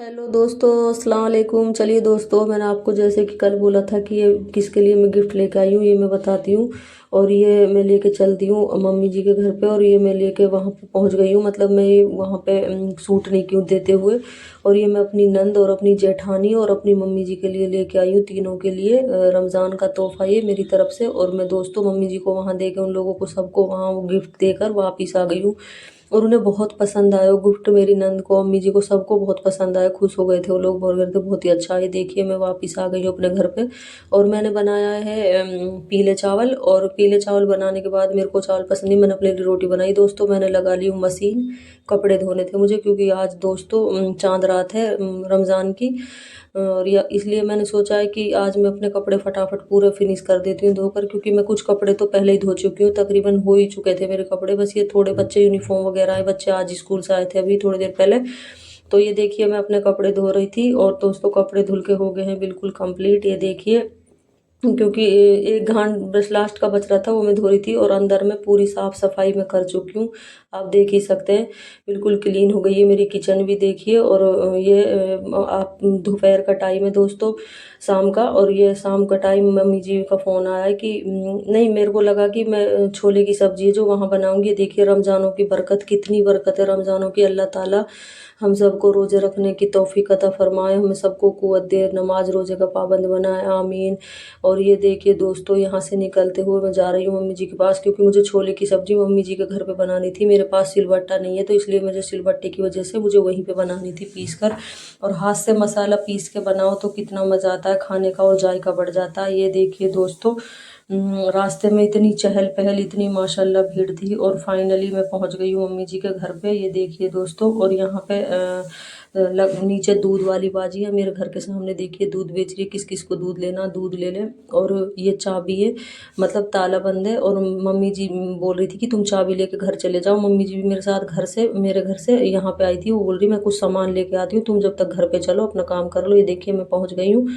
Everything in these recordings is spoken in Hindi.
हेलो दोस्तों, अस्सलाम वालेकुम। चलिए दोस्तों, मैंने आपको जैसे कि कल बोला था कि ये किसके लिए मैं गिफ्ट लेके आई हूँ ये मैं बताती हूँ। और ये मैं लेके चलती हूँ मम्मी जी के घर पे, और ये मैं लेके वहाँ पे पहुँच गई हूँ। मतलब मैं ये वहाँ पे सूट नहीं क्यों देते हुए। और ये मैं अपनी नंद और अपनी जेठानी और अपनी मम्मी जी के लिए लेके आई हूँ, तीनों के लिए रमज़ान का तोहफा ये मेरी तरफ से। और मैं दोस्तों मम्मी जी को वहाँ दे के उन लोगों को सबको वहाँ वो गिफ्ट देकर वापिस आ गई हूँ। और उन्हें बहुत पसंद आया वो गिफ्ट। मेरी नंद को, अम्मी जी को, सबको बहुत पसंद आया। खुश हो गए थे वो लोग, बोल रहे थे बहुत ही अच्छा है। देखिए मैं वापस आ गई हूँ अपने घर पे। और मैंने बनाया है पीले चावल। और पीले चावल बनाने के बाद मेरे को चावल पसंद नहीं, मैंने अपने लिए रोटी बनाई। दोस्तों मैंने लगा ली हूँ मशीन, कपड़े धोने थे मुझे, क्योंकि आज दोस्तों चांद रात है रमज़ान की। और या इसलिए मैंने सोचा है कि आज मैं अपने कपड़े फटाफट पूरे फिनिश कर देती हूँ धोकर, क्योंकि मैं कुछ कपड़े तो पहले ही धो चुकी हूँ, तकरीबन हो ही चुके थे मेरे कपड़े। बस ये थोड़े बच्चे यूनिफॉर्म वगैरह है, बच्चे आज स्कूल से आए थे अभी थोड़ी देर पहले। तो ये देखिए मैं अपने कपड़े धो रही थी, और दोस्तों कपड़े धुल के हो गए हैं बिल्कुल कंप्लीट, ये देखिए। क्योंकि एक घाट बस लास्ट का बच रहा था, वो मैं धो रही थी। और अंदर में पूरी साफ सफाई मैं कर चुकी हूँ, आप देख ही सकते हैं। बिल्कुल क्लीन हो गई है मेरी किचन भी, देखिए। और ये आप दोपहर का टाइम है दोस्तों, शाम का। और ये शाम का टाइम मम्मी जी का फ़ोन आया है कि नहीं, मेरे को लगा कि मैं छोले की सब्जी है जो वहाँ बनाऊंगी। देखिए रमज़ानों की बरकत, कितनी बरकत है रमज़ानों की। अल्लाह ताला हम सबको रोज़े रखने की तौफीक अता फरमाए, हमें सबको कुव्वत दे, नमाज रोज़े का पाबंद बनाए, आमीन। और ये देखिए दोस्तों, यहाँ से निकलते हुए मैं जा रही हूँ मम्मी जी के पास, क्योंकि मुझे छोले की सब्ज़ी मम्मी जी के घर पे बनानी थी। मेरे पास सिलबट्टा नहीं है, तो इसलिए मुझे सिलबट्टे की वजह से मुझे वहीं पे बनानी थी पीस कर। और हाथ से मसाला पीस के बनाओ तो कितना मज़ा आता है खाने का, और जायका बढ़ जाता है। ये देखिए दोस्तों, रास्ते में इतनी चहल पहल, इतनी माशाल्लाह भीड़ थी। और फाइनली मैं पहुंच गई हूँ मम्मी जी के घर पे, ये देखिए दोस्तों। और यहाँ पे नीचे दूध वाली बाजी है मेरे घर के सामने, देखिए दूध बेच रही है, किस किस को दूध लेना दूध ले लें। और ये चाबी है, मतलब ताला बंद है। और मम्मी जी बोल रही थी कि तुम चाबी लेके घर चले जाओ। मम्मी जी भी मेरे साथ घर से, मेरे घर से यहाँ पे आई थी। वो बोल रही मैं कुछ सामान लेके आती हूँ, तुम जब तक घर पे चलो अपना काम कर लो। ये देखिए मैं पहुँच गई हूँ।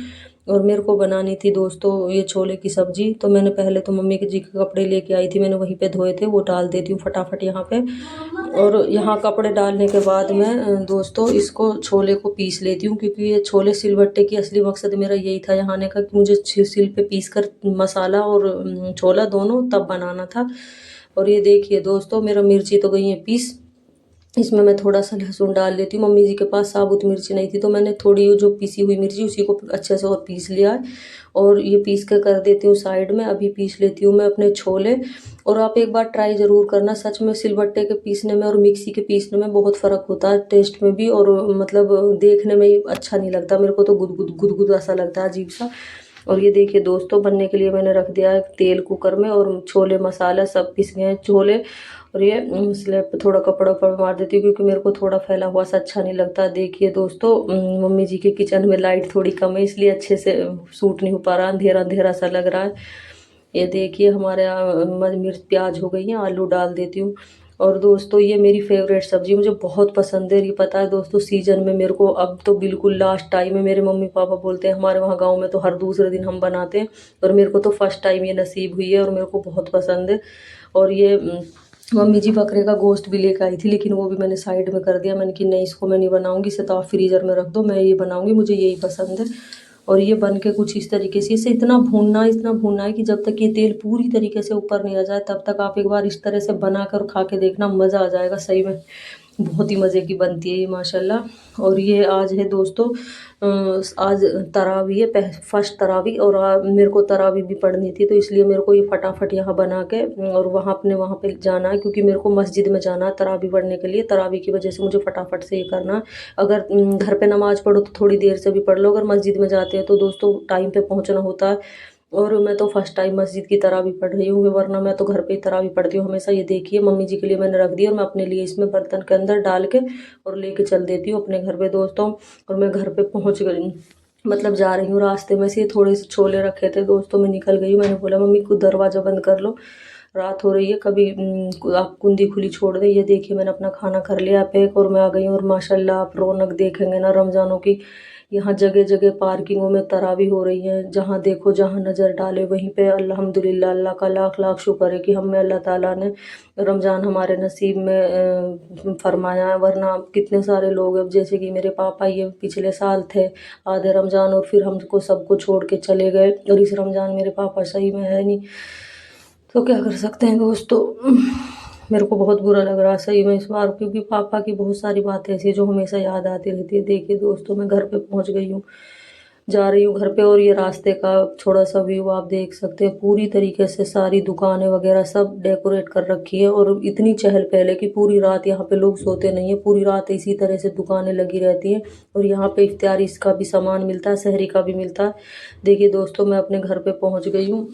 और मेरे को बनानी थी दोस्तों ये छोले की सब्जी। तो मैंने पहले तो मम्मी के जी के कपड़े लेके आई थी, मैंने वहीं पे धोए थे, वो डाल देती हूँ फटाफट यहाँ पे। और यहाँ कपड़े डालने के बाद मैं दोस्तों इसको छोले को पीस लेती हूँ, क्योंकि ये छोले सिलबट्टे की असली मकसद मेरा यही था यहाँ आने का, कि मुझे सिल पे पीस कर मसाला और छोला दोनों तब बनाना था। और ये देखिए दोस्तों, मेरा मिर्ची तो गई है पीस। इसमें मैं थोड़ा सा लहसुन डाल लेती हूँ। मम्मी जी के पास साबुत मिर्ची नहीं थी, तो मैंने थोड़ी जो पीसी हुई मिर्ची उसी को अच्छे से और पीस लिया है। और ये पीस कर देती हूँ साइड में। अभी पीस लेती हूँ मैं अपने छोले। और आप एक बार ट्राई ज़रूर करना, सच में सिलबट्टे के पीसने में और मिक्सी के पीसने में बहुत फ़र्क होता है टेस्ट में भी, और मतलब देखने में ही अच्छा नहीं लगता। मेरे को तो गुदगुद गुदगुद ऐसा लगता है, अजीब सा। और ये देखिए दोस्तों, बनने के लिए मैंने रख दिया है तेल कुकर में, और छोले मसाला सब पिस गए हैं छोले। और ये स्लैब पे थोड़ा कपड़ा ऊपर मार देती हूँ, क्योंकि मेरे को थोड़ा फैला हुआ सा अच्छा नहीं लगता। देखिए दोस्तों, मम्मी जी के किचन में लाइट थोड़ी कम है, इसलिए अच्छे से सूट नहीं हो पा रहा, अंधेरा अंधेरा सा लग रहा है। ये देखिए हमारे यहाँ मिर्च प्याज हो गई है, आलू डाल देती हूँ। और दोस्तों ये मेरी फेवरेट सब्जी, मुझे बहुत पसंद है। ये पता है दोस्तों, सीजन में मेरे को अब तो बिल्कुल लास्ट टाइम है। मेरे मम्मी पापा बोलते हैं, हमारे वहाँ गांव में तो हर दूसरे दिन हम बनाते हैं, और मेरे को तो फर्स्ट टाइम ये नसीब हुई है, और मेरे को बहुत पसंद है। और ये मम्मी जी बकरे का गोश्त भी लेकर आई थी, लेकिन वो भी मैंने साइड में कर दिया। मैंने कि नहीं, इसको मैं नहीं बनाऊंगी, इसे तो आप फ्रीज़र में रख दो, मैं ये बनाऊंगी, मुझे यही पसंद है। और ये बन के कुछ इस तरीके से, इसे इतना भूनना है कि जब तक ये तेल पूरी तरीके से ऊपर नहीं आ जाए, तब तक आप एक बार इस तरह से बना कर खा के देखना, मज़ा आ जाएगा सही में। बहुत ही मज़े की बनती है ये माशाल्लाह। और ये आज है दोस्तों आज तरावी है, फर्स्ट तरावी। और मेरे को तरावी भी पढ़नी थी, तो इसलिए मेरे को ये फटाफट यहाँ बना के और वहाँ पे जाना है, क्योंकि मेरे को मस्जिद में जाना है तरावी पढ़ने के लिए। तरावी की वजह से मुझे फटाफट से ये करना है। अगर घर पे नमाज़ पढ़ो तो थोड़ी देर से भी पढ़ लो, अगर मस्जिद में जाते हैं तो दोस्तों टाइम पे पहुँचना होता है। और मैं तो फर्स्ट टाइम मस्जिद की तरावी पढ़ रही हूँ, वरना मैं तो घर पे ही तरावी पढ़ती हूँ हमेशा। ये देखिए मम्मी जी के लिए मैंने रख दी, और मैं अपने लिए इसमें बर्तन के अंदर डाल के और लेके चल देती हूँ अपने घर पे दोस्तों। और मैं घर पे पहुँच गई, मतलब जा रही हूँ, रास्ते में से थोड़े से छोले रखे थे दोस्तों, मैं निकल गई हूँ। मैंने बोला मम्मी को दरवाज़ा बंद कर लो, रात हो रही है, कभी आप कुंडी खुली छोड़ दे। ये देखिए मैंने अपना खाना कर लिया पैक और मैं आ गई हूँ। और माशाल्लाह आप रौनक देखेंगे ना रमज़ानों की, यहाँ जगह जगह पार्किंगों में तरावी हो रही है। जहाँ देखो जहाँ नज़र डाले वहीं पे अल्हम्दुलिल्लाह, अल्लाह का लाख लाख शुक्र है कि हमें अल्लाह ताला ने रमज़ान हमारे नसीब में फरमाया है। वरना कितने सारे लोग अब जैसे कि मेरे पापा ये पिछले साल थे आधे रमज़ान, और फिर हमको सबको छोड़ के चले गए, और इस रमज़ान मेरे पापा सही में है नहीं, तो क्या कर सकते हैं दोस्तों। मेरे को बहुत बुरा लग रहा है सही में इस बार, क्योंकि पापा की बहुत सारी बातें ऐसी है जो हमेशा याद आती रहती है। देखिए दोस्तों मैं घर पे पहुंच गई हूँ, जा रही हूँ घर पे, और ये रास्ते का थोड़ा सा व्यू आप देख सकते हैं। पूरी तरीके से सारी दुकानें वगैरह सब डेकोरेट कर रखी है, और इतनी चहल पहल है कि पूरी रात यहाँ पे लोग सोते नहीं है, पूरी रात इसी तरह से दुकानें लगी रहती हैं। और यहाँ पे इफ्तारी का भी सामान मिलता है, सहरी का भी मिलता है। देखिए दोस्तों मैं अपने घर पे पहुँच गई हूँ,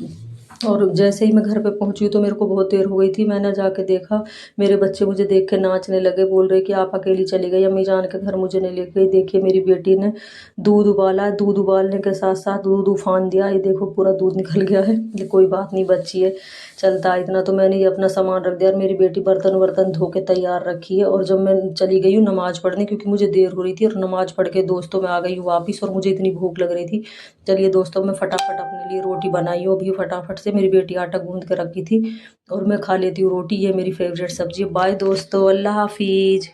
और जैसे ही मैं घर पे पहुंची तो मेरे को बहुत देर हो गई थी। मैंने जाके देखा, मेरे बच्चे मुझे देख के नाचने लगे, बोल रहे कि आप अकेली चली गई, अम्मी जान के घर मुझे नहीं ले गई। देखिए मेरी बेटी ने दूध उबाला, दूध उबालने के साथ साथ दूध उफान दिया। ये देखो पूरा दूध निकल गया है। ये कोई बात नहीं, बच्ची है, चलता है इतना। तो मैंने ये अपना सामान रख दिया, और मेरी बेटी बर्तन वर्तन धो के तैयार रखी है। और जब मैं चली गई हूँ नमाज पढ़ने, क्योंकि मुझे देर हो रही थी, और नमाज पढ़ के दोस्तों मैं आ गई हूँ वापस, और मुझे इतनी भूख लग रही थी। चलिए दोस्तों मैं फटाफट अपने लिए रोटी बनाई हूँ अभी फटाफट से। मेरी बेटी आटा गूंद के रखी थी, और मैं खा लेती हूँ रोटी। ये मेरी फेवरेट सब्जी है। बाय दोस्तों, अल्लाह हाफिज।